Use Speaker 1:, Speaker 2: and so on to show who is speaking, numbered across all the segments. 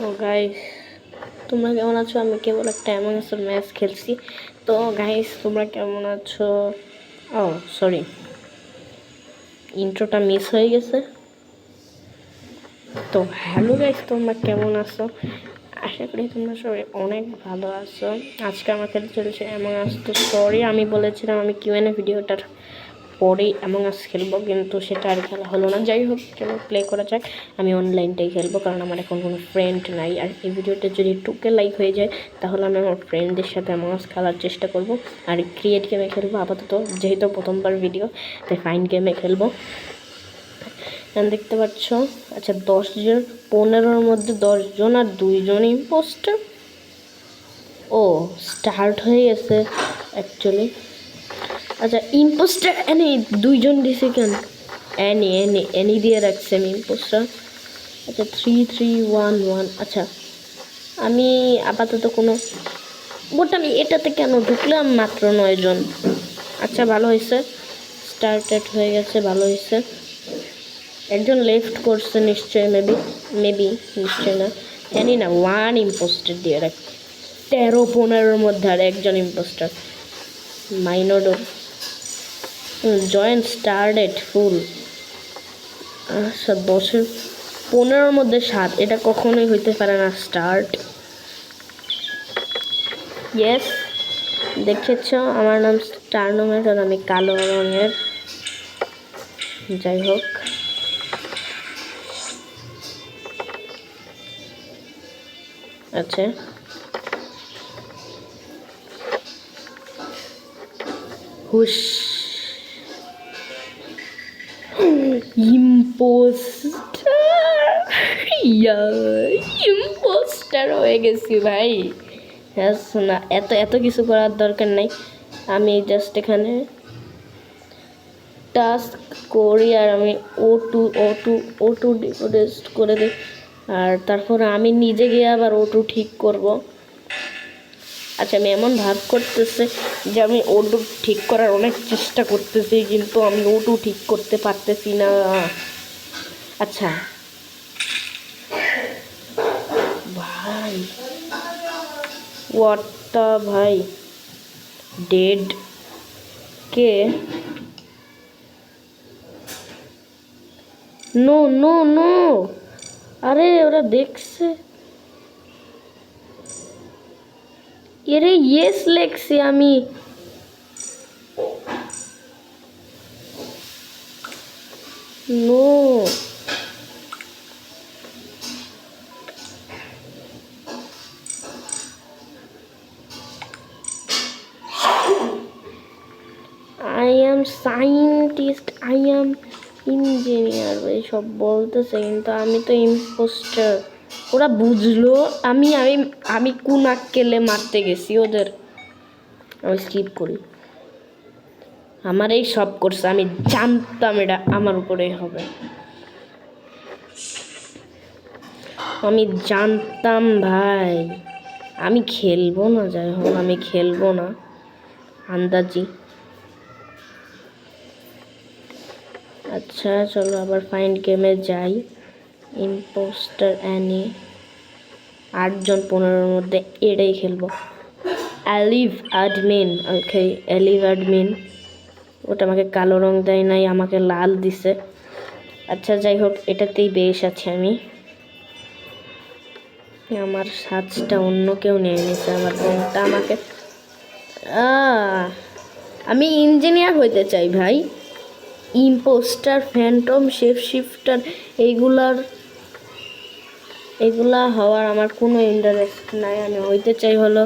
Speaker 1: তো গাইস তোমরা কেমন আছো? আমি কেবল একটা এমন ম্যাচ খেলছি। তো গাইস তোমরা কেমন আছো? ও সরি, ইন্ট্রোটা মিস হয়ে গেছে। তো হ্যালো গাইস, তোমরা কেমন আছো? আশা করি তোমরা সবাই অনেক ভালো আছো। আজকে আমার খেলতে চলেছে এমন আস। তো সরি, আমি বলেছিলাম আমি কিউএনএ ভিডিওটার পরেই এমন আস খেলবো, কিন্তু সেটা আর খেলা হলো না। যাই হোক, চলো প্লে করা যাক। আমি অনলাইনটাই খেলবো, কারণ আমার এখন কোনো ফ্রেন্ড নাই। আর এই ভিডিওটা যদি 2K লাইক হয়ে যায়, তাহলে আমি আমার ফ্রেন্ডদের সাথে এমন আস খেলার চেষ্টা করব। আর ক্রিয়েট গেমে খেলবো আপাতত, যেহেতু প্রথমবার ভিডিও, তাই ফাইন গেমে খেলবো। দেখতে পাচ্ছ, আচ্ছা 10 জন, 15-র মধ্যে 10 জন আর 2 জন ইম্পোস্টার। ও স্টার্ট হয়ে গেছে অ্যাকচুয়ালি। আচ্ছা ইম্পোস্টার এনি 2 জন দিছে কেন? এনি দিয়ে রাখছে আমি ইম্পোস্টার। আচ্ছা 3-3-1-1। আচ্ছা আমি আপাতত কোনো বোট, আমি এটাতে কেন ঢুকলাম? মাত্র 9 জন। আচ্ছা ভালো হয়েছে, স্টার্টেড হয়ে গেছে, ভালো হয়েছে। একজন লেফট করছে নিশ্চয়, মেবি নিশ্চয় না, জানি না। 1 ইম্পোস্টার দিয়ে রাখ, 13-15-র মধ্যে আর একজন ইম্পোস্টার। মাইনোডো জয়েন স্টার্টেড ফুল। আচ্ছা 10-15-র মধ্যে 7, এটা কখনোই হইতে পারে না। স্টার্ট। ইয়েস, দেখেছ আমার নাম স্টারনোমেট আর আমি কালো রঙের। যাই হোক, আচ্ছা হুশ। ইম্পোস্টার হয়ে গেছি ভাই। হ্যাঁ শোনা, এত কিছু করার দরকার নাই। আমি জাস্ট এখানে টাস্ক করি আর আমি ও টু ডিরেস্ট করে দিই। আর তারপর আমি নিজে গিয়ে আবার ও2 ঠিক করব। আচ্ছা আমি এমন ভাব করতেছে যে আমি ও2 ঠিক করার অনেক চেষ্টা করতেছি, কিন্তু আমি ও2 ঠিক করতে পারতেছি না। আচ্ছা ভাই, হোয়াটটা ভাই, ডেড কে? নো নো নো, আরে ওরা দেখছে। এরে ইয়েস লেখছি আমি। No I am scientist, I am engineer সব বলতেছে, কিন্তু আমি তো ইম্পোস্টার। ওরা বুঝলো আমি আমি আমি কোন আক্কেলে মারতে গেছি ওদের। আমি স্কিপ করি, আমার এই সব করছে, আমি জানতাম এটা আমার উপরে হবে। আমি জানতাম ভাই, আমি খেলবো না। যাই হোক, আমি খেলবো না আন্দাজি। আচ্ছা চলো আবার ফাইন্ড গেমে যাই। ইম্পোস্টার অ্যানি 8 জন 15-র মধ্যে এটাই খেলবো। অ্যালিভ অ্যাডমিন, ওকে অ্যালিভ অ্যাডমিন। ওটা আমাকে কালো রং দেয় নাই, আমাকে লাল দিছে। আচ্ছা যাই হোক, এটাতেই বেশ আছে আমি। আমার সাজটা অন্য কেউ নিয়ে নিছে, আমার রংটা আমাকে। আমি ইঞ্জিনিয়ার হইতে চাই ভাই। ইম্পোস্টার, ফ্যান্টম, শেপ শিফটার এগুলা হওয়ার আমার কোনো ইন্টারেস্ট নাই। আমি হইতে চাই হলো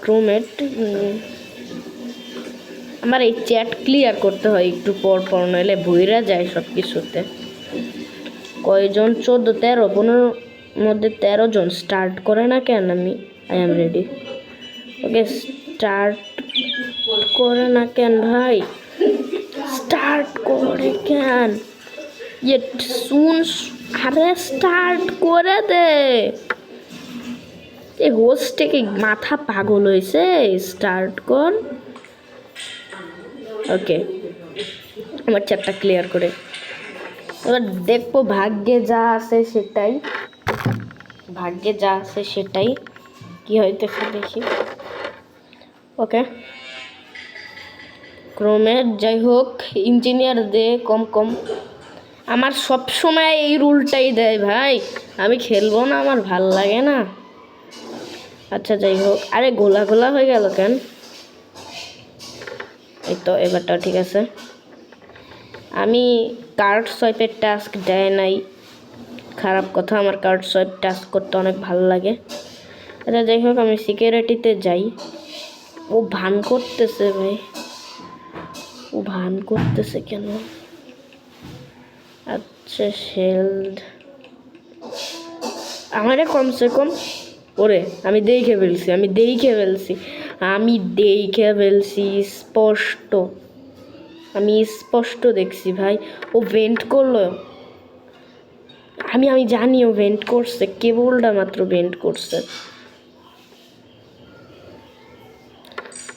Speaker 1: ক্রোমেট। আমার এই চ্যাট ক্লিয়ার করতে হয় একটু পর পর, নইলে ভইরা যায় সব কিছুতে। কয়জন? 14, 13, 15 মধ্যে 13 জন। স্টার্ট করে না কেন? I am ready. Okay start করে না কেন ভাই? স্টার্ট করে কেন? আরে স্টার্ট করে দে। এই হোস্টে কি মাথা পাগল হয়েছে? স্টার্ট কর। ওকে, আমার চ্যাটটা ক্লিয়ার করে এবার দেখবো, ভাগ্যে যা আছে সেটাই। ভাগ্যে যা আছে সেটাই কি হইতেছে দেখি। ওকে ক্রোমের যাই হোক ইঞ্জিনিয়ার দে কম কম। আমার সব সময় এই রুলটাই দেয় ভাই, আমি খেলবো না, আমার ভাল লাগে না। আচ্ছা যাই হোক, আরে গোলা গোলা হয়ে গেল কেন? এই তো এবারটা ঠিক আছে। আমি কার্ড সোয়াইপের টাস্ক দেয় নাই, খারাপ কথা, আমার কার্ড সোয়াইপ টাস্ক করতে অনেক ভালো লাগে। আচ্ছা যাই হোক আমি সিকিউরিটিতে যাই। ও ভান করতেছে ভাই, ও ভান করতেছে কেন? আচ্ছা শেল্ড আমারে কমসে কম, ওরে আমি দেখে ফেলছি স্পষ্ট, আমি স্পষ্ট দেখছি ভাই। ও ভেন্ট করলো, আমি জানি ও ভেন্ট করছে, কেবলটা মাত্র ভেন্ট করছে।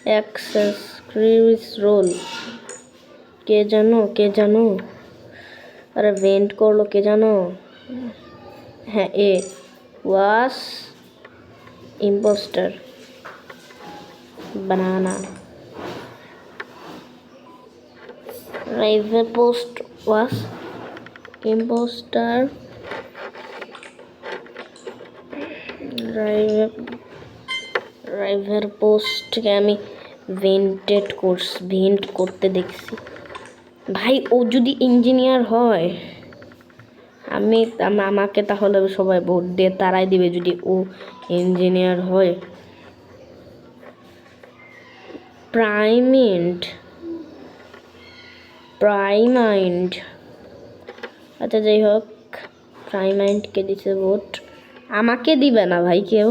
Speaker 1: অ্যাক্সেস ক্রিস রোল, কে জানো, আরে ভেন্ট করলো কে জানো? হ্যাঁ এ ওয়াস ইম্পোস্টার বানানা রাইভার পোস্ট ওয়াস ইম্পোস্টার রাইভার পোস্টকে আমি ভেন্ট করতে দেখছি ভাই। ও যদি ইঞ্জিনিয়ার হয় আমাকে তাহলে সবাই ভোট দিয়ে তারাই দিবে যদি ও ইঞ্জিনিয়ার হয়। প্রাইমাইন্ড আচ্ছা যাই হোক, প্রাইমাইন্ডকে দিছে ভোট, আমাকে দিবে না ভাই কেউ,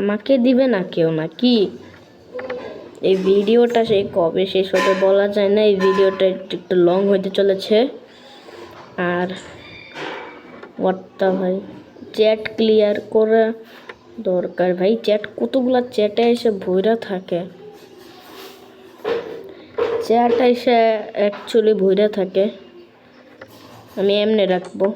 Speaker 1: আমাকে দিবে না কেউ নাকি? এই ভিডিওটা সেই কবে শেষ হবে বলা যায় না, এই ভিডিওটা একটু লং হতে চলেছে। আর হোয়াটটা ভাই চ্যাট ক্লিয়ার করা দরকার ভাই, চ্যাট কতগুলা চ্যাটে এসে ভইরা থাকে, চ্যাট এসে অ্যাকচুয়ালি ভইরা থাকে। আমি এমনি রাখবো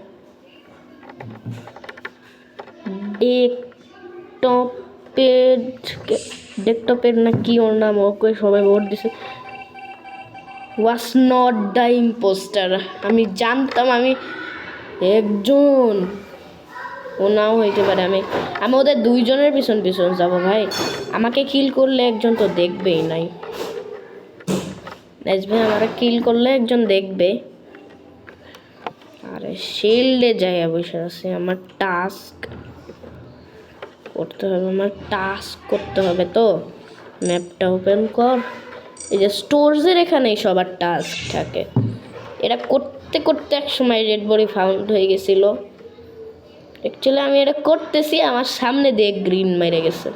Speaker 1: ডেস্কটপের না কি ওর নাম, ওকে সবাই ভোট দিছে। ওয়াজ নট দ্য ইম্পোস্টার, আমি জানতাম আমি একজন, ও নাও হইতে পারে। আমি ওদের দুইজনের পিছন যাবো ভাই, আমাকে কিল করলে একজন তো দেখবেই নাই। ভাই আমাকে কিল করলে একজন দেখবে। আরে শিল্ডে যাই বসে আছে, আমার টাস্ক করতে হবে, তো ম্যাপটা ওপেন কর। এই যে স্টোরসের এখানেই সবার টাস্ক থাকে, এটা করতে করতে এক সময় রেড বডি ফাউন্ড হয়ে গেছিল। অ্যাকচুয়ালি আমি এটা করতেছি, আমার সামনে দিয়ে গ্রিন মেরে গেছে।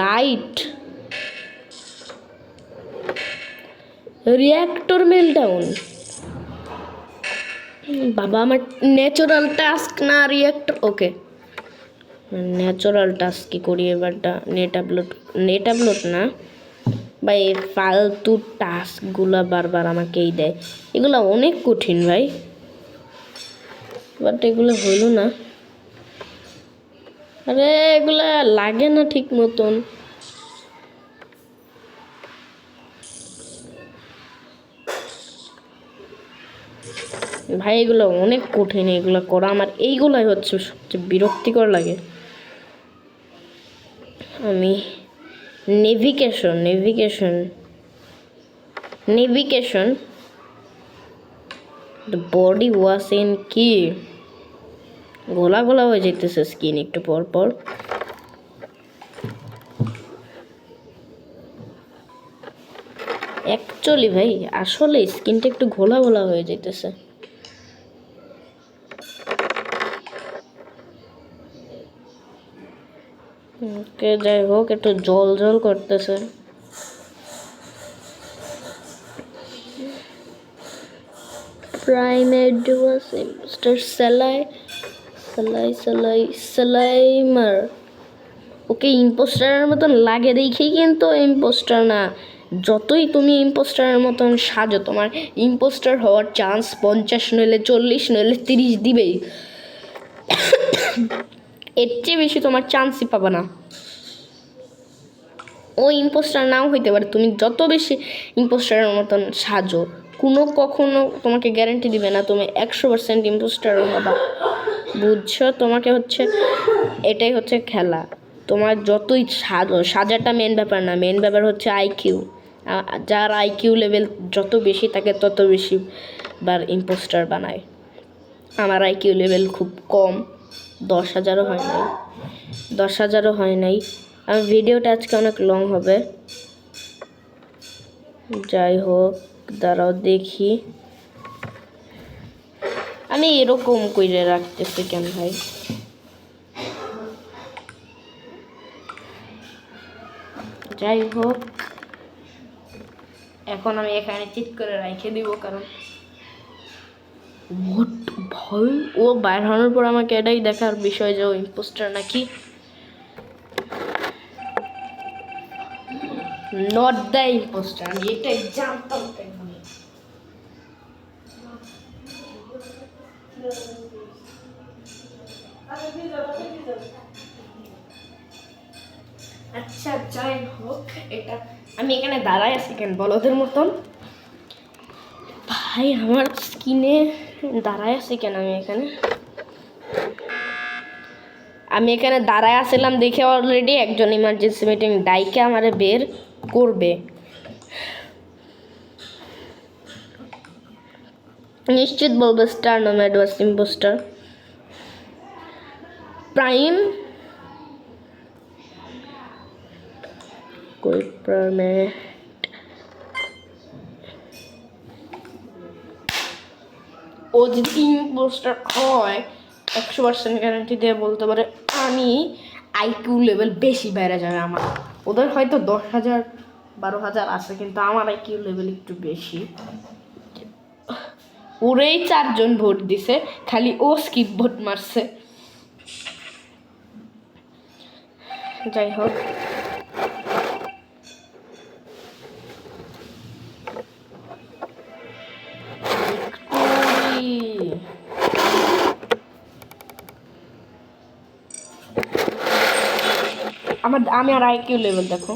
Speaker 1: লাইট রিঅ্যাক্টর মেলডাউন, বাবা আমার ন্যাচারাল টাস্ক না রিঅ্যাক্টর। ওকে ন্যাচারাল টাস্ক কি করি এবারটা? নেট আপলোড না ভাই, ফালতু টাস্কগুলো বারবার আমাকেই দেয়, এগুলো অনেক কঠিন ভাই, বাট এগুলো হইল না। আরে এগুলা লাগে না ঠিক মতন। ভাই এগুলো অনেক কঠিন, এগুলো করা আমার এইগুলাই হচ্ছে সবচেয়ে বিরক্তিকর লাগে। আমি navigation the body wash in কি গোলা হয়ে যেতেছে স্কিন একটু পর পর। অ্যাকচুয়ালি ভাই আসলে স্কিনটা একটু ঘোলা হয়ে যেতেছে। ওকে যাই হোক, একটু জল করতেছে। প্রাইমেড ওয়াজ ইম্পোস্টার সালাইমার। ওকে ইম্পোস্টারের মতন লাগে দেখেই কিন্তু ইম্পোস্টার না, যতই তুমি ইম্পোস্টারের মতন সাজো, তোমার ইম্পোস্টার হওয়ার চান্স 50 নইলে 40 নইলে 30 দিবেই। এর চেয়ে বেশি তোমার চান্সই পাবে না। ও ইম্পোস্টার নাও হইতে পারে, তুমি যত বেশি ইম্পোস্টারের মতন সাজো, কখনো তোমাকে গ্যারান্টি দিবে না তুমি 100% ইম্পোস্টার হবা। বুঝছো? তোমাকে হচ্ছে এটাই হচ্ছে খেলা। তোমার যতই সাজাটা মেন ব্যাপার না, মেন ব্যাপার হচ্ছে আইকিউ। যার আইকিউ লেভেল যত বেশি থাকে তত বেশি বার ইম্পোস্টার বানায়। আমার আইকিউ লেভেল খুব কম, 10,000ও হয় নাই, 10,000ও হয় নাই। আমার ভিডিওটা আজকে অনেক লং হবে। যাই হোক, দাঁড়াও দেখি আমি এরকম করে রাখতেছি কেন ভাই। যাই হোক, এখন আমি এখানে চিট করে রেখে দিব, কারণ ভয় ও বাইর হওয়ার পর আমাকে এটাই দেখার বিষয় যে ও ইম্পোস্টার নাকি নট দ্য ইম্পোস্টার। আমি এটাই জানতাম। আচ্ছা যাই হোক, এটা আমি এখানে দাঁড়ায় আছি কেন বলদের মতন? ভাই আমার স্কিনে দাঁড়ায় আছি কেন? আমি এখানে দাঁড়ায় আসছিলাম দেখে অলরেডি একজন ইমার্জেন্সি মিটিং ডাইকে আমারে বের করবে। নিশ্চিত বলবো স্টার নোম্যাড ওয়াজ ইম্পোস্টার। প্রাইম कोई परमेंट ও যদি ইম্পোস্টার হয় 100% গ্যারান্টি দিয়ে বলতে পারে আমি আইকিউ লেভেল বেশি বেড়ে যাবে আমার। ওদের হয়তো 10,000 12,000 আছে, কিন্তু আমার আইকিউ লেভেল একটু বেশি। ওরেই 4 জন ভোট দিছে, খালি ও স্কিপ ভোট মারছে। যাই হোক, আমি আর আইকিউ লেভেল দেখো।